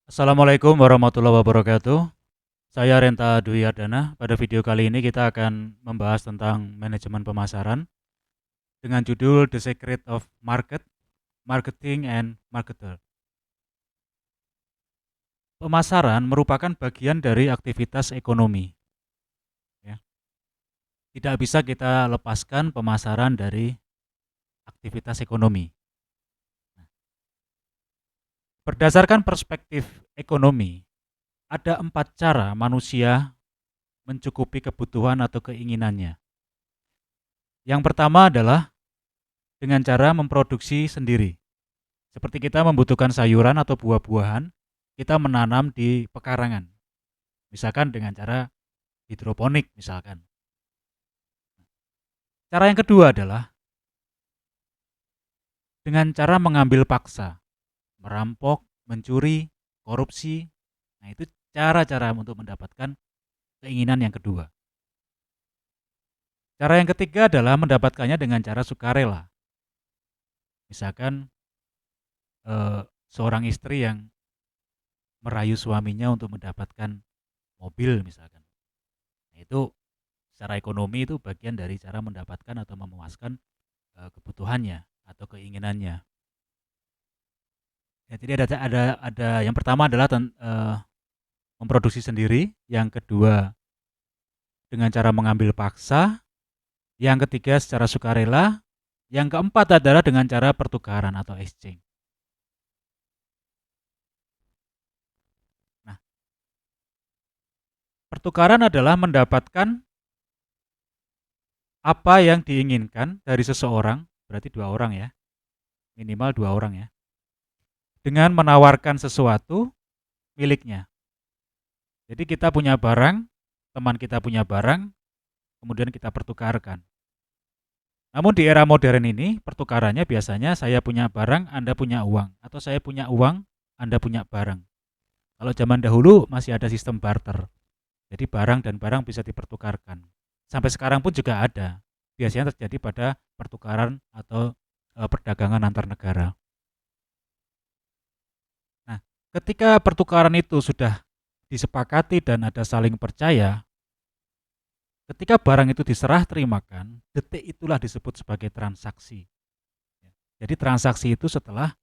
Assalamualaikum warahmatullahi wabarakatuh. Saya Renta Dwi Ardana. Pada video kali ini kita akan membahas tentang manajemen pemasaran dengan judul The Secret of Market, Marketing and Marketer. Pemasaran merupakan bagian dari aktivitas ekonomi. Ya. Tidak bisa kita lepaskan pemasaran dari aktivitas ekonomi. Berdasarkan perspektif ekonomi, ada 4 cara manusia mencukupi kebutuhan atau keinginannya. Yang pertama adalah dengan cara memproduksi sendiri. Seperti kita membutuhkan sayuran atau buah-buahan, kita menanam di pekarangan. Misalkan dengan cara hidroponik misalkan. Cara yang kedua adalah dengan cara mengambil paksa, merampok, mencuri, korupsi. Nah, itu cara-cara untuk mendapatkan keinginan yang kedua. Cara yang ketiga adalah mendapatkannya dengan cara sukarela. Misalkan seorang istri yang merayu suaminya untuk mendapatkan mobil misalkan. Nah, itu secara ekonomi itu bagian dari cara mendapatkan atau memuaskan kebutuhannya atau keinginannya. Ya, jadi ada yang pertama adalah memproduksi sendiri, yang kedua dengan cara mengambil paksa, yang ketiga secara sukarela, yang keempat adalah dengan cara pertukaran atau exchange. Nah, pertukaran adalah mendapatkan apa yang diinginkan dari seseorang, berarti dua orang ya, minimal dua orang ya, dengan menawarkan sesuatu miliknya. Jadi kita punya barang, teman kita punya barang, kemudian kita pertukarkan. Namun di era modern ini, pertukarannya biasanya saya punya barang, Anda punya uang, atau saya punya uang, Anda punya barang. Kalau zaman dahulu masih ada sistem barter. Jadi barang dan barang bisa dipertukarkan. Sampai sekarang pun juga ada. Biasanya terjadi pada pertukaran atau perdagangan antar negara. Nah, ketika pertukaran itu sudah disepakati dan ada saling percaya, ketika barang itu diserah terimakan, detik itulah disebut sebagai transaksi. Jadi transaksi itu setelah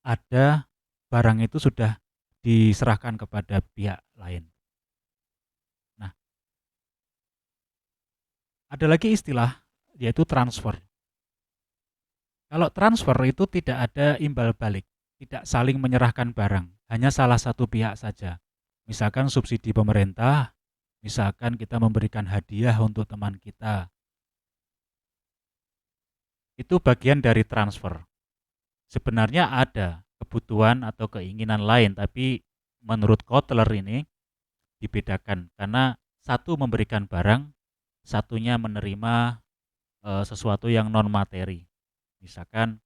ada barang itu sudah diserahkan kepada pihak lain. Nah, ada lagi istilah yaitu transfer. Kalau transfer itu tidak ada imbal balik, tidak saling menyerahkan barang, hanya salah satu pihak saja. Misalkan subsidi pemerintah, misalkan kita memberikan hadiah untuk teman kita. Itu bagian dari transfer. Sebenarnya ada kebutuhan atau keinginan lain, tapi menurut Kotler ini dibedakan karena satu memberikan barang, satunya menerima sesuatu yang non materi. Misalkan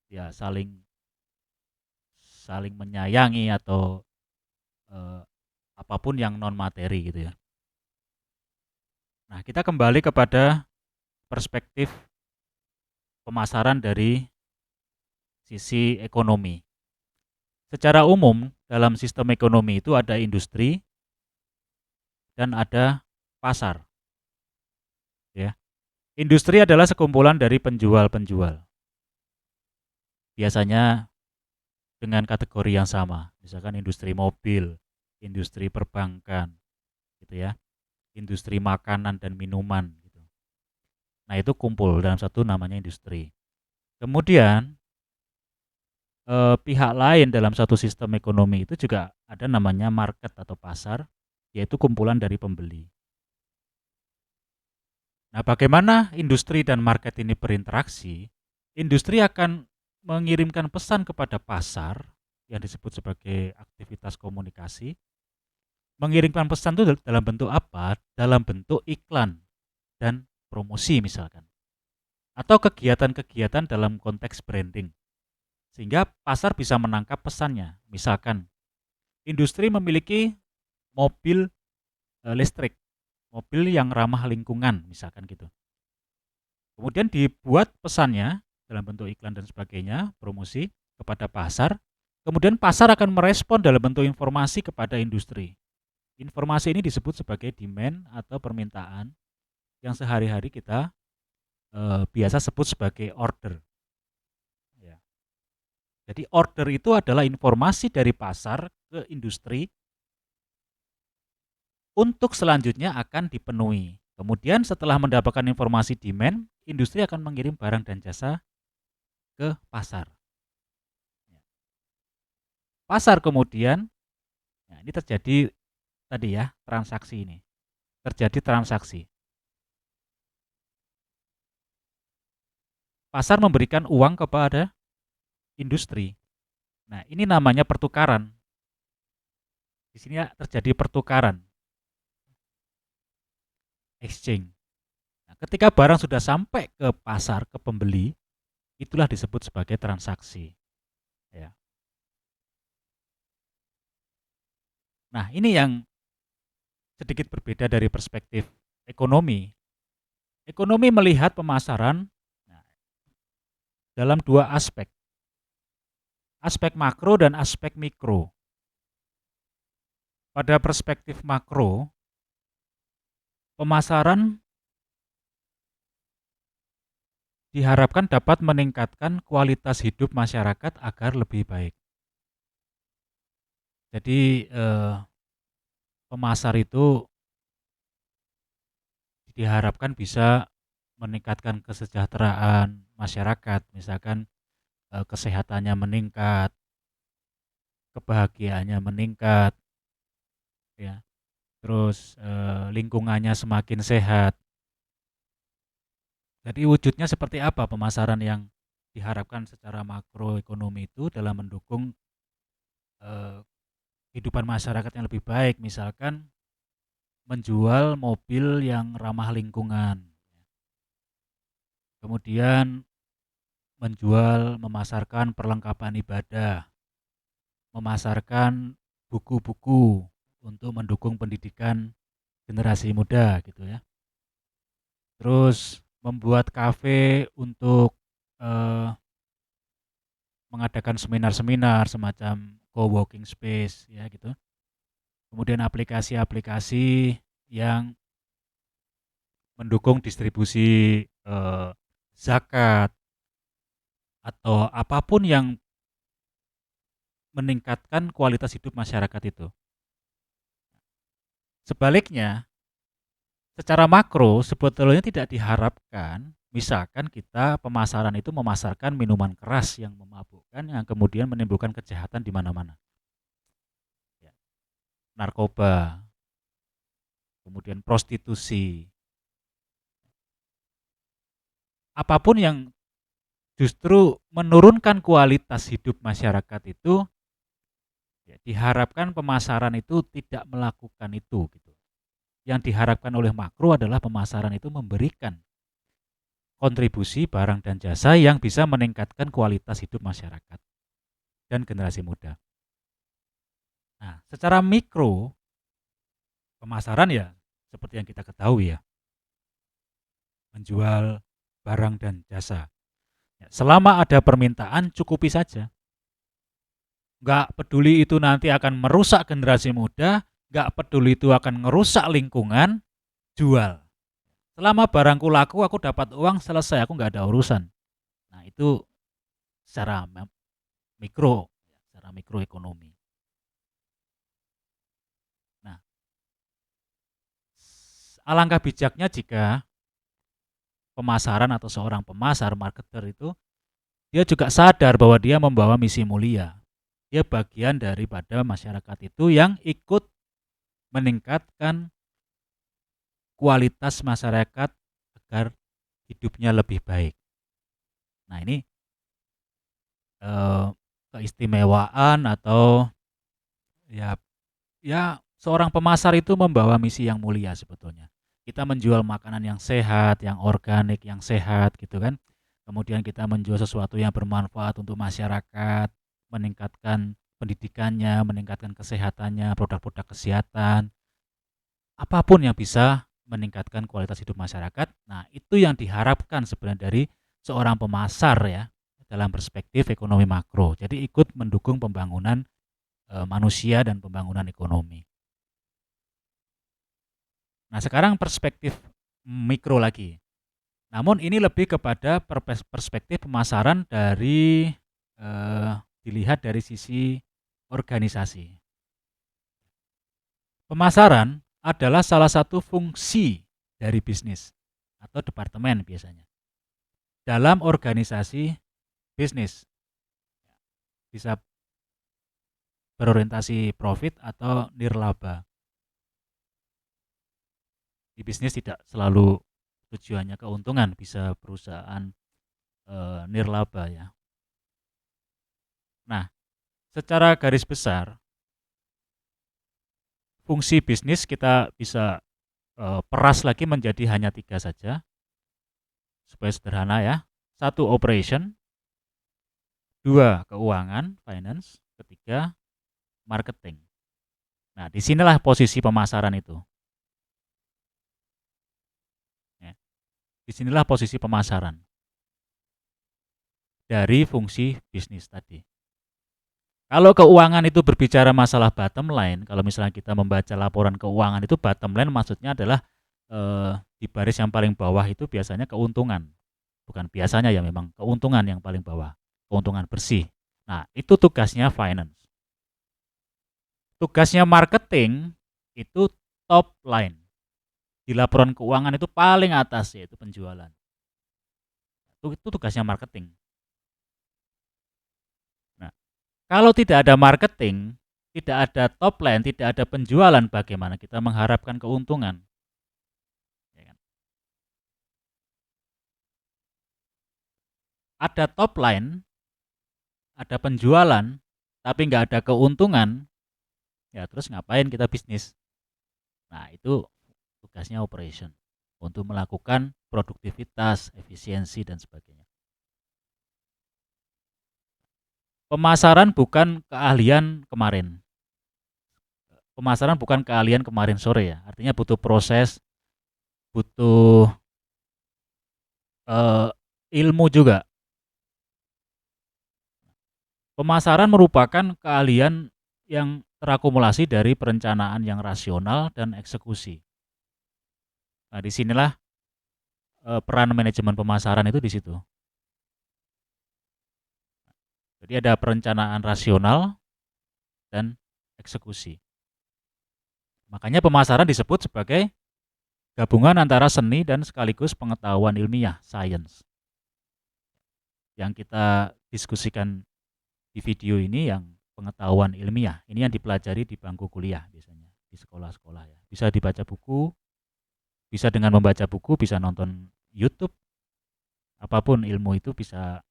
ya saling saling menyayangi atau apapun yang non materi gitu ya. Nah, kita kembali kepada perspektif pemasaran dari sisi ekonomi. Secara umum dalam sistem ekonomi itu ada industri dan ada pasar. Ya. Industri adalah sekumpulan dari penjual-penjual. Biasanya dengan kategori yang sama, misalkan industri mobil, industri perbankan, gitu ya, industri makanan dan minuman. Gitu. Nah itu kumpul dalam satu namanya industri. Kemudian pihak lain dalam satu sistem ekonomi itu juga ada namanya market atau pasar, yaitu kumpulan dari pembeli. Nah, bagaimana industri dan market ini berinteraksi? Industri akan mengirimkan pesan kepada pasar yang disebut sebagai aktivitas komunikasi. Mengirimkan pesan itu dalam bentuk apa? Dalam bentuk iklan dan promosi misalkan. Atau kegiatan-kegiatan dalam konteks branding. Sehingga pasar bisa menangkap pesannya. Misalkan industri memiliki mobil listrik, mobil yang ramah lingkungan misalkan gitu. Kemudian dibuat pesannya dalam bentuk iklan dan sebagainya, promosi kepada pasar. Kemudian pasar akan merespon dalam bentuk informasi kepada industri. Informasi ini disebut sebagai demand atau permintaan yang sehari-hari kita biasa sebut sebagai order. Ya. Jadi order itu adalah informasi dari pasar ke industri untuk selanjutnya akan dipenuhi. Kemudian setelah mendapatkan informasi demand, industri akan mengirim barang dan jasa ke pasar. Pasar kemudian, nah ini terjadi tadi ya, transaksi ini. Terjadi transaksi. Pasar memberikan uang kepada industri. Nah, ini namanya pertukaran. Di sini ya, terjadi pertukaran. Exchange. Nah, ketika barang sudah sampai ke pasar, ke pembeli, itulah disebut sebagai transaksi. Ya. Nah, ini yang sedikit berbeda dari perspektif ekonomi. Ekonomi melihat pemasaran dalam dua aspek. Aspek makro dan aspek mikro. Pada perspektif makro, pemasaran diharapkan dapat meningkatkan kualitas hidup masyarakat agar lebih baik. Jadi pemasar itu diharapkan bisa meningkatkan kesejahteraan masyarakat, misalkan kesehatannya meningkat, kebahagiaannya meningkat, ya, terus lingkungannya semakin sehat. Jadi wujudnya seperti apa pemasaran yang diharapkan secara makroekonomi itu dalam mendukung kehidupan masyarakat yang lebih baik, misalkan menjual mobil yang ramah lingkungan, kemudian memasarkan perlengkapan ibadah, memasarkan buku-buku untuk mendukung pendidikan generasi muda gitu ya. Terus membuat kafe untuk mengadakan seminar-seminar semacam co-working space ya gitu. Kemudian aplikasi-aplikasi yang mendukung distribusi zakat atau apapun yang meningkatkan kualitas hidup masyarakat itu. Sebaliknya, secara makro sebetulnya tidak diharapkan misalkan kita pemasaran itu memasarkan minuman keras yang memabukkan yang kemudian menimbulkan kejahatan di mana-mana. Ya. Narkoba, kemudian prostitusi. Apapun yang justru menurunkan kualitas hidup masyarakat itu, ya, diharapkan pemasaran itu tidak melakukan itu gitu. Yang diharapkan oleh makro adalah pemasaran itu memberikan kontribusi barang dan jasa yang bisa meningkatkan kualitas hidup masyarakat dan generasi muda. Nah, secara mikro pemasaran ya seperti yang kita ketahui ya, menjual barang dan jasa. Selama ada permintaan cukupi saja. Nggak peduli itu nanti akan merusak generasi muda, nggak peduli itu akan merusak lingkungan, jual. Selama barangku laku, aku dapat uang, selesai, aku nggak ada urusan. Nah itu secara mikroekonomi. Nah, alangkah bijaknya jika pemasaran atau seorang pemasar, marketer itu, dia juga sadar bahwa dia membawa misi mulia. Dia bagian daripada masyarakat itu yang ikut meningkatkan kualitas masyarakat agar hidupnya lebih baik. Nah ini keistimewaan atau ya seorang pemasar itu membawa misi yang mulia sebetulnya. Kita menjual makanan yang sehat, yang organik, yang sehat gitu kan. Kemudian kita menjual sesuatu yang bermanfaat untuk masyarakat, meningkatkan pendidikannya, meningkatkan kesehatannya, produk-produk kesehatan. Apapun yang bisa meningkatkan kualitas hidup masyarakat. Nah, itu yang diharapkan sebenarnya dari seorang pemasar ya. dalam perspektif ekonomi makro. Jadi ikut mendukung pembangunan manusia dan pembangunan ekonomi. Nah, sekarang perspektif mikro lagi. Namun ini lebih kepada perspektif pemasaran dari dilihat dari sisi organisasi. Pemasaran adalah salah satu fungsi dari bisnis atau departemen biasanya dalam organisasi bisnis. Bisa berorientasi profit atau nirlaba. Di bisnis tidak selalu tujuannya keuntungan, bisa perusahaan nirlaba ya. Nah, secara garis besar fungsi bisnis kita bisa peras lagi menjadi hanya 3 saja supaya sederhana ya. 1 operation, 2 keuangan finance, 3 marketing. Nah, disinilah posisi pemasaran itu. Ya. Disinilah posisi pemasaran dari fungsi bisnis tadi. Kalau keuangan itu berbicara masalah bottom line, kalau misalnya kita membaca laporan keuangan itu bottom line maksudnya adalah di baris yang paling bawah itu biasanya keuntungan. Bukan biasanya ya, memang keuntungan yang paling bawah, keuntungan bersih. Nah, itu tugasnya finance. Tugasnya marketing itu top line. Di laporan keuangan itu paling atas, yaitu penjualan. Itu tugasnya marketing. Nah, kalau tidak ada marketing, tidak ada top line, tidak ada penjualan, bagaimana kita mengharapkan keuntungan? Ya kan? Ada top line, ada penjualan, tapi nggak ada keuntungan, ya terus ngapain kita bisnis? Nah, itu tugasnya operation untuk melakukan produktivitas, efisiensi, dan sebagainya. Pemasaran bukan keahlian kemarin. Pemasaran bukan keahlian kemarin sore ya. Artinya butuh proses, butuh ilmu juga. Pemasaran merupakan keahlian yang terakumulasi dari perencanaan yang rasional dan eksekusi. Nah, disinilah peran manajemen pemasaran itu di situ. Jadi ada perencanaan rasional dan eksekusi. Makanya pemasaran disebut sebagai gabungan antara seni dan sekaligus pengetahuan ilmiah, science. Yang kita diskusikan di video ini yang pengetahuan ilmiah. Ini yang dipelajari di bangku kuliah biasanya, di sekolah-sekolah ya. Bisa dibaca buku, bisa dengan membaca buku, bisa nonton YouTube. Apapun ilmu itu bisa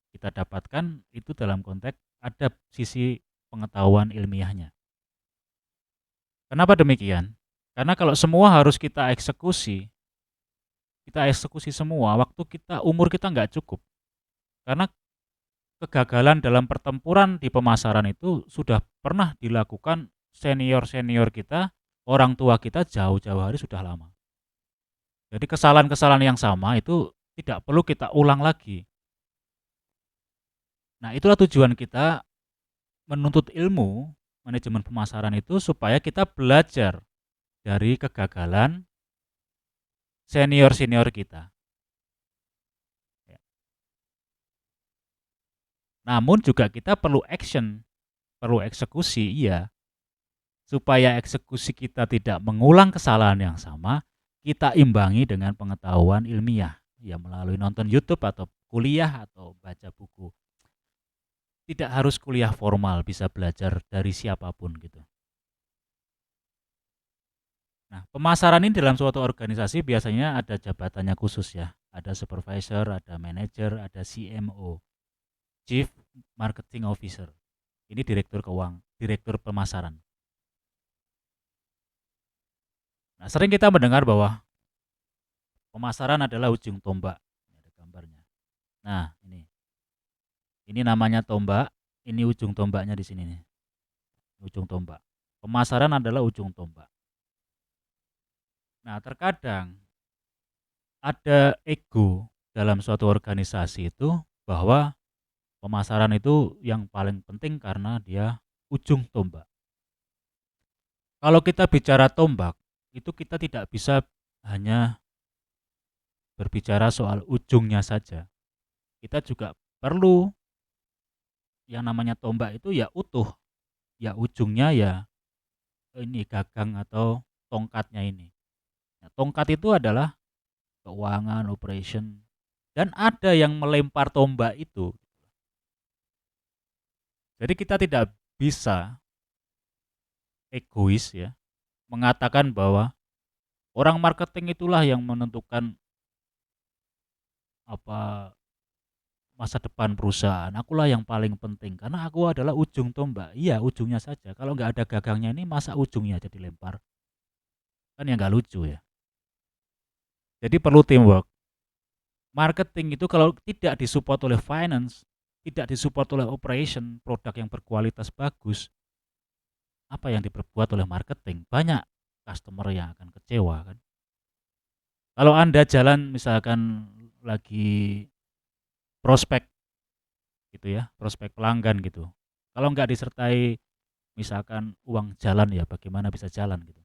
kita dapatkan itu dalam konteks ada sisi pengetahuan ilmiahnya. Kenapa demikian? Karena kalau semua harus kita eksekusi semua, waktu kita, umur kita nggak cukup. Karena kegagalan dalam pertempuran di pemasaran itu sudah pernah dilakukan senior-senior kita, orang tua kita jauh-jauh hari sudah lama. Jadi kesalahan-kesalahan yang sama itu tidak perlu kita ulang lagi. Nah, itulah tujuan kita menuntut ilmu manajemen pemasaran itu supaya kita belajar dari kegagalan senior-senior kita. Namun juga kita perlu action, perlu eksekusi, iya. Supaya eksekusi kita tidak mengulang kesalahan yang sama, kita imbangi dengan pengetahuan ilmiah, ya melalui nonton YouTube atau kuliah atau baca buku. Tidak harus kuliah formal, bisa belajar dari siapapun gitu. Nah, pemasaran ini dalam suatu organisasi biasanya ada jabatannya khusus ya. Ada supervisor, ada manager, ada CMO, Chief Marketing Officer. Ini direktur keuangan, direktur pemasaran. Nah, sering kita mendengar bahwa pemasaran adalah ujung tombak. Ini ada gambarnya. Nah, ini namanya tombak, ini ujung tombaknya di sini nih. Ujung tombak. Pemasaran adalah ujung tombak. Nah, terkadang ada ego dalam suatu organisasi itu bahwa Pemasaran itu yang paling penting karena dia ujung tombak. Kalau kita bicara tombak, itu kita tidak bisa hanya berbicara soal ujungnya saja. Kita juga perlu yang namanya tombak itu ya utuh, ya ujungnya ya ini gagang atau tongkatnya ini. Nah, tongkat itu adalah keuangan, operation, dan ada yang melempar tombak itu. Jadi kita tidak bisa egois ya mengatakan bahwa orang marketing itulah yang menentukan apa masa depan perusahaan. Akulah yang paling penting karena aku adalah ujung tombak. Iya, ujungnya saja. Kalau nggak ada gagangnya ini masa ujungnya jadi lempar? Kan ya nggak lucu ya. Jadi perlu teamwork. Marketing itu kalau tidak disupport oleh finance, tidak disupport oleh operation, produk yang berkualitas bagus, apa yang diperbuat oleh marketing? Banyak customer yang akan kecewa kan. Kalau Anda jalan misalkan lagi prospek gitu ya, prospek pelanggan gitu. Kalau nggak disertai misalkan uang jalan ya bagaimana bisa jalan gitu.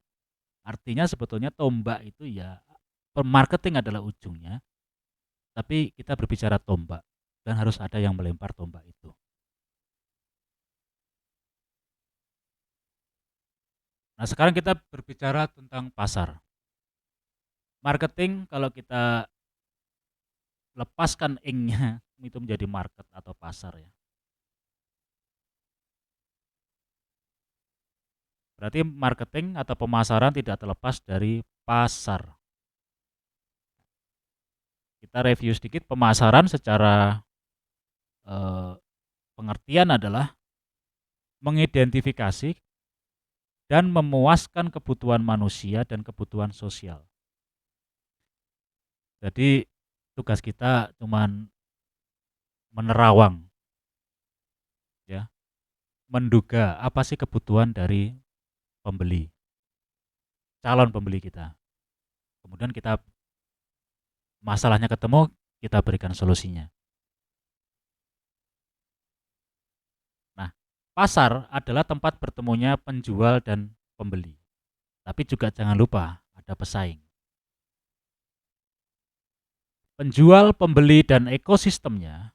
Artinya sebetulnya tombak itu ya marketing adalah ujungnya, tapi kita berbicara tombak dan harus ada yang melempar tombak itu. Nah, sekarang kita berbicara tentang pasar. Marketing kalau kita lepaskan ing-nya itu menjadi market atau pasar ya. Berarti marketing atau pemasaran tidak terlepas dari pasar. Kita review sedikit pemasaran secara eh, pengertian adalah mengidentifikasi dan memuaskan kebutuhan manusia dan kebutuhan sosial. Jadi tugas kita cuman menerawang ya, menduga apa sih kebutuhan dari pembeli, calon pembeli kita. Kemudian kita masalahnya ketemu, kita berikan solusinya. Nah, pasar adalah tempat bertemunya penjual dan pembeli. Tapi juga jangan lupa ada pesaing. Penjual, pembeli, dan ekosistemnya.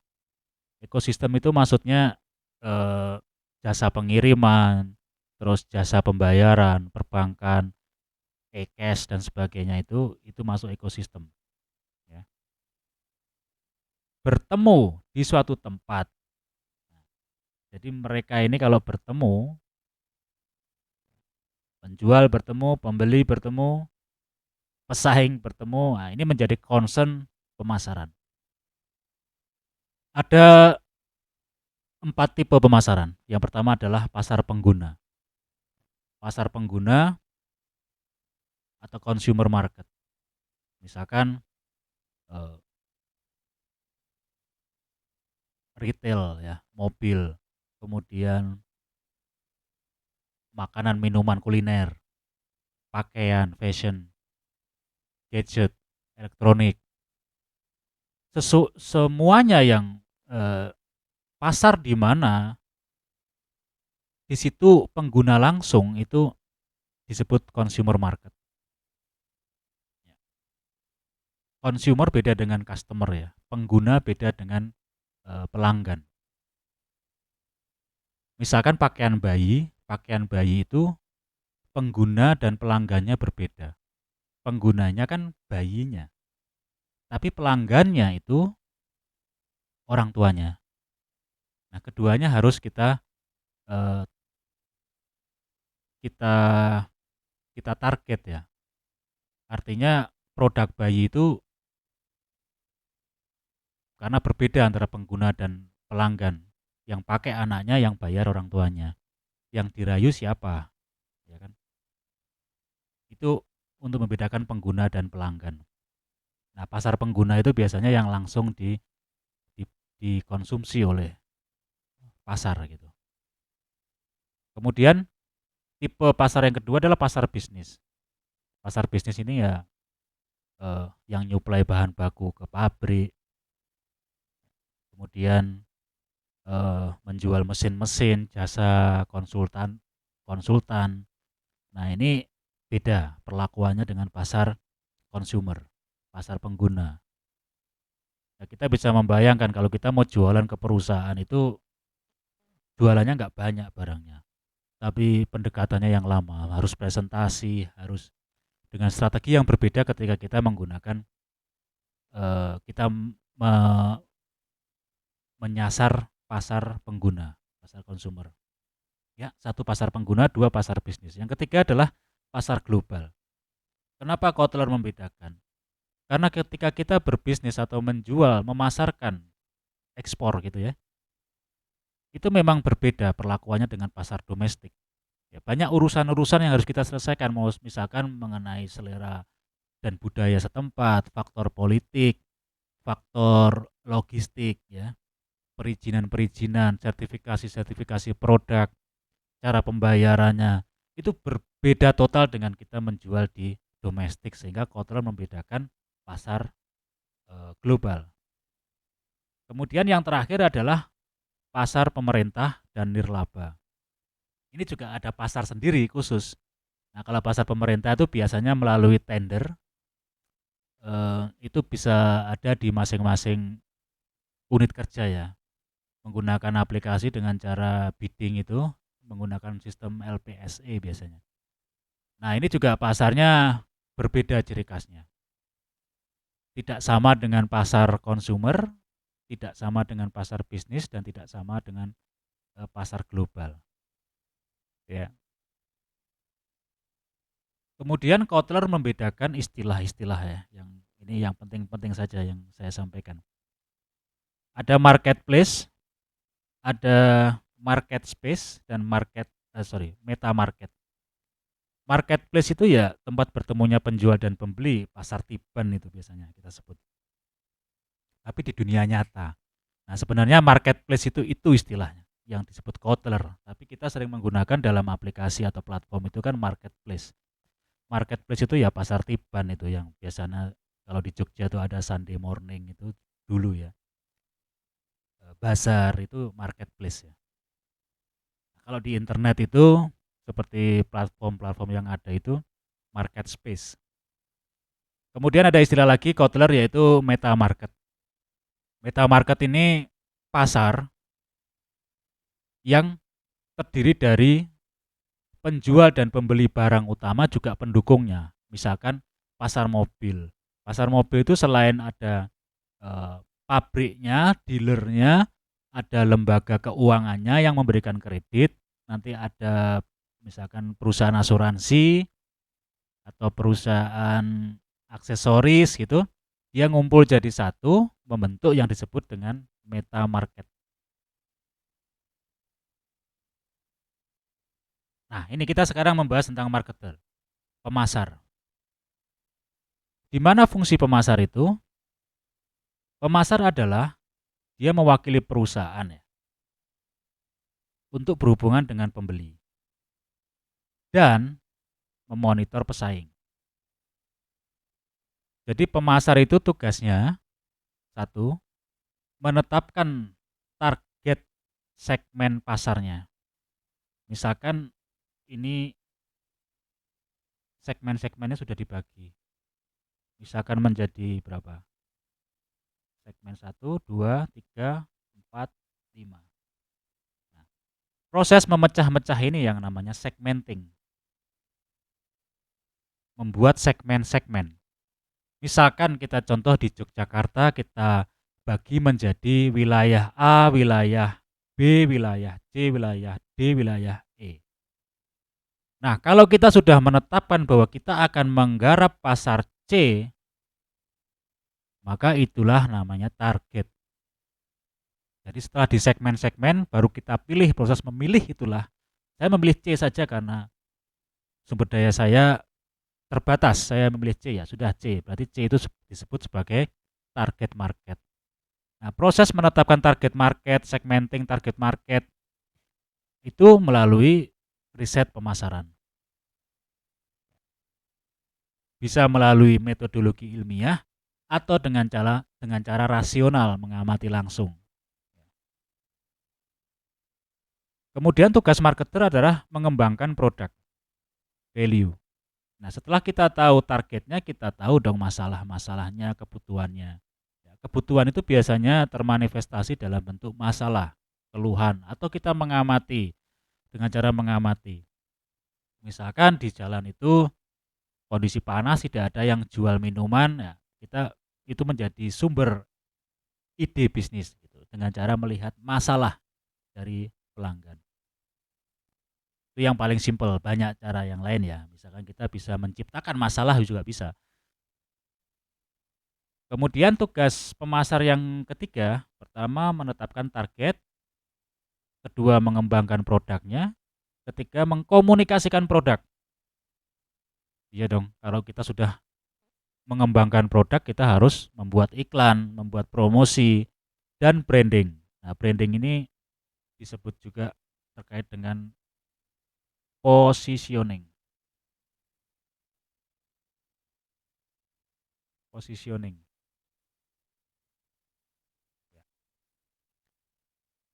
Ekosistem itu maksudnya eh, jasa pengiriman, terus jasa pembayaran, perbankan, e-cash dan sebagainya itu masuk ekosistem. Ya. Bertemu di suatu tempat. Jadi mereka ini kalau bertemu, penjual bertemu, pembeli bertemu, pesaing bertemu, nah ini menjadi concern pemasaran. Ada 4 tipe pemasaran. Yang pertama adalah pasar pengguna. Pasar pengguna atau consumer market. Misalkan eh, retail ya, mobil, kemudian makanan, minuman, kuliner, pakaian, fashion, gadget, elektronik. Semuanya yang eh, pasar di mana di situ pengguna langsung itu disebut consumer market. Consumer beda dengan customer ya, pengguna beda dengan pelanggan. Misalkan pakaian bayi itu pengguna dan pelanggannya berbeda. Penggunanya kan bayinya, tapi pelanggannya itu orang tuanya. Nah, keduanya harus eh, kita kita target ya. Artinya produk bayi itu karena berbeda antara pengguna dan pelanggan. Yang pakai anaknya, yang bayar orang tuanya. Yang dirayu siapa? Ya kan? Itu untuk membedakan pengguna dan pelanggan. Nah, pasar pengguna itu biasanya yang langsung di, dikonsumsi oleh pasar gitu. Kemudian tipe pasar yang kedua adalah pasar bisnis. Pasar bisnis ini ya yang nyuplai bahan baku ke pabrik, kemudian menjual mesin-mesin, jasa konsultan. Nah, ini beda perlakuannya dengan pasar consumer, pasar pengguna. Nah, kita bisa membayangkan kalau kita mau jualan ke perusahaan itu jualannya nggak banyak barangnya, tapi pendekatannya yang lama, harus presentasi, harus dengan strategi yang berbeda ketika kita menggunakan kita menyasar pasar pengguna, pasar consumer. Ya, satu pasar pengguna, dua pasar bisnis. Yang ketiga adalah pasar global. Kenapa Kotler membedakan? Karena ketika kita berbisnis atau menjual, memasarkan, ekspor gitu ya, itu memang berbeda perlakuannya dengan pasar domestik. Ya, banyak urusan-urusan yang harus kita selesaikan, mau misalkan mengenai selera dan budaya setempat, faktor politik, faktor logistik, ya, perizinan-perizinan, sertifikasi-sertifikasi produk, cara pembayarannya itu berbeda total dengan kita menjual di domestik, sehingga Kotler membedakan pasar global. Kemudian yang terakhir adalah pasar pemerintah dan nirlaba. Ini juga ada pasar sendiri khusus. Nah, kalau pasar pemerintah itu biasanya melalui tender, itu bisa ada di masing-masing unit kerja ya, menggunakan aplikasi dengan cara bidding itu, menggunakan sistem LPSE biasanya. Nah, ini juga pasarnya berbeda ciri khasnya. Tidak sama dengan pasar consumer, tidak sama dengan pasar bisnis, dan tidak sama dengan pasar global. Ya. Kemudian Kotler membedakan istilah-istilah ya, yang penting-penting saja yang saya sampaikan. Ada marketplace, ada market space, dan meta market. Marketplace itu ya tempat bertemunya penjual dan pembeli, pasar tiban itu biasanya kita sebut. Tapi di dunia nyata. Nah, sebenarnya marketplace itu istilahnya yang disebut Kotler, tapi kita sering menggunakan dalam aplikasi atau platform itu kan marketplace. Marketplace itu ya pasar tiban itu yang biasanya kalau di Jogja itu ada Sunday morning itu dulu ya. Bazar itu marketplace ya. Nah, kalau di internet itu seperti platform-platform yang ada itu market space. Kemudian ada istilah lagi Kotler yaitu meta market. Meta market ini pasar yang terdiri dari penjual dan pembeli barang utama juga pendukungnya. Misalkan pasar mobil. Pasar mobil itu selain ada pabriknya, dealernya, ada lembaga keuangannya yang memberikan kredit, nanti ada misalkan perusahaan asuransi atau perusahaan aksesoris gitu, dia ngumpul jadi satu, membentuk yang disebut dengan meta market. Nah, ini kita sekarang membahas tentang marketer, pemasar. Di mana fungsi pemasar itu? Pemasar adalah dia mewakili perusahaan ya, untuk berhubungan dengan pembeli dan memonitor pesaing. Jadi pemasar itu tugasnya satu, menetapkan target segmen pasarnya. Misalkan ini segmen-segmennya sudah dibagi. Misalkan menjadi berapa? Segmen 1, 2, 3, 4, 5. Nah, proses memecah-mecah ini yang namanya segmenting. Membuat segmen-segmen. Misalkan kita contoh di Yogyakarta, kita bagi menjadi wilayah A, wilayah B, wilayah C, wilayah D, wilayah E. Nah, kalau kita sudah menetapkan bahwa kita akan menggarap pasar C, maka itulah namanya target. Jadi setelah di segmen-segmen, baru kita pilih, proses memilih itulah. Saya memilih C saja karena sumber daya saya terbatas, saya memilih C ya, sudah C. Berarti C itu disebut sebagai target market. Nah, proses menetapkan target market, segmenting target market, itu melalui riset pemasaran. Bisa melalui metodologi ilmiah atau dengan cara rasional mengamati langsung. Kemudian tugas marketer adalah mengembangkan produk value. Nah, setelah kita tahu targetnya, kita tahu dong masalah-masalahnya, kebutuhannya. Ya, kebutuhan itu biasanya termanifestasi dalam bentuk masalah, keluhan, atau kita mengamati dengan cara mengamati. Misalkan di jalan itu kondisi panas, tidak ada yang jual minuman, ya kita itu menjadi sumber ide bisnis gitu, dengan cara melihat masalah dari pelanggan. Itu yang paling simpel, banyak cara yang lain ya. Misalkan kita bisa menciptakan masalah juga bisa. Kemudian tugas pemasar yang ketiga, pertama menetapkan target, kedua mengembangkan produknya, ketiga mengkomunikasikan produk. Iya dong, kalau kita sudah mengembangkan produk, kita harus membuat iklan, membuat promosi, dan branding. Nah, branding ini disebut juga terkait dengan positioning. Positioning.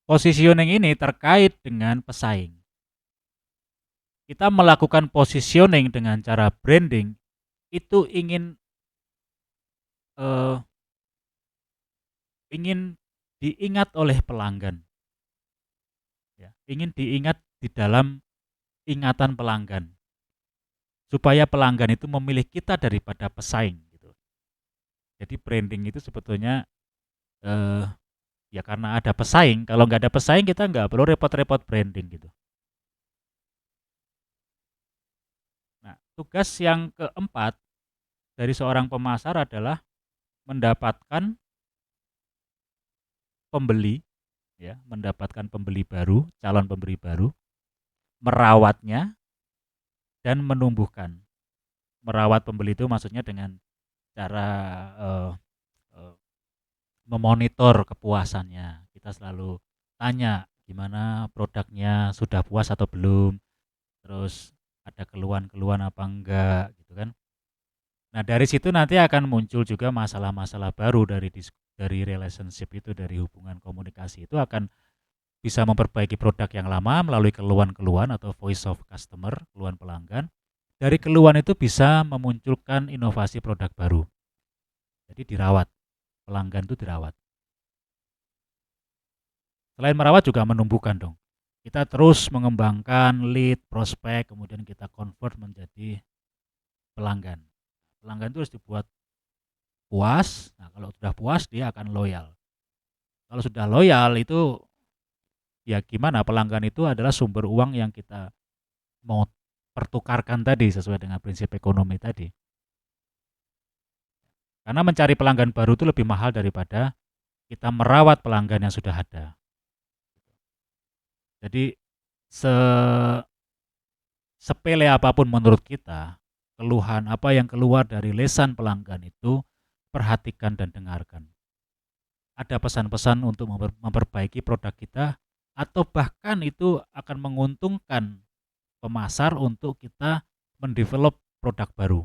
Positioning ini terkait dengan pesaing. Kita melakukan positioning dengan cara branding itu eh, ingin diingat oleh pelanggan, ya, ingin diingat di dalam ingatan pelanggan, supaya pelanggan itu memilih kita daripada pesaing. Gitu. Jadi branding itu sebetulnya eh, ya karena ada pesaing. Kalau nggak ada pesaing kita nggak perlu repot-repot branding gitu. Nah, tugas yang keempat dari seorang pemasar adalah mendapatkan pembeli, ya, mendapatkan pembeli baru, calon pembeli baru, merawatnya dan menumbuhkan. Merawat pembeli itu maksudnya dengan cara uh, uh, memonitor kepuasannya. Kita selalu tanya gimana produknya, sudah puas atau belum, terus ada keluhan-keluhan apa enggak gitu kan. Nah, dari situ nanti akan muncul juga masalah-masalah baru dari relationship itu, dari hubungan komunikasi itu akan bisa memperbaiki produk yang lama melalui keluhan-keluhan atau voice of customer, keluhan pelanggan. Dari keluhan itu bisa memunculkan inovasi produk baru. Jadi dirawat, pelanggan itu dirawat. Selain merawat juga menumbuhkan dong. Kita terus mengembangkan lead, prospek, kemudian kita convert menjadi pelanggan. Pelanggan itu harus dibuat puas. Nah, kalau sudah puas dia akan loyal. Kalau sudah loyal itu ya gimana, pelanggan itu adalah sumber uang yang kita mau pertukarkan tadi sesuai dengan prinsip ekonomi tadi. Karena mencari pelanggan baru itu lebih mahal daripada kita merawat pelanggan yang sudah ada. Jadi se sepele apapun menurut kita, keluhan apa yang keluar dari lesan pelanggan itu perhatikan dan dengarkan. Ada pesan-pesan untuk memperbaiki produk kita atau bahkan itu akan menguntungkan pemasar untuk kita mendevelop produk baru.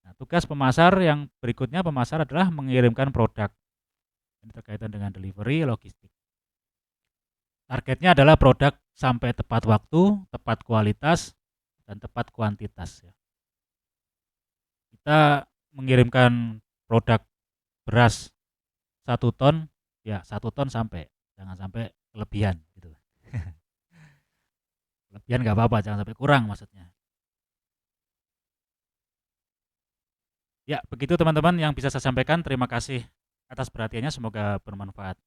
Nah, tugas pemasar yang berikutnya, pemasar adalah mengirimkan produk. Ini terkaitan dengan delivery, logistik. Targetnya adalah produk sampai tepat waktu, tepat kualitas, dan tepat kuantitas. Kita mengirimkan produk beras 1 ton, ya 1 ton sampai, jangan sampai kelebihan gitu. Kelebihan nggak apa-apa, jangan sampai kurang maksudnya. Ya, begitu teman-teman yang bisa saya sampaikan. Terima kasih atas perhatiannya, semoga bermanfaat.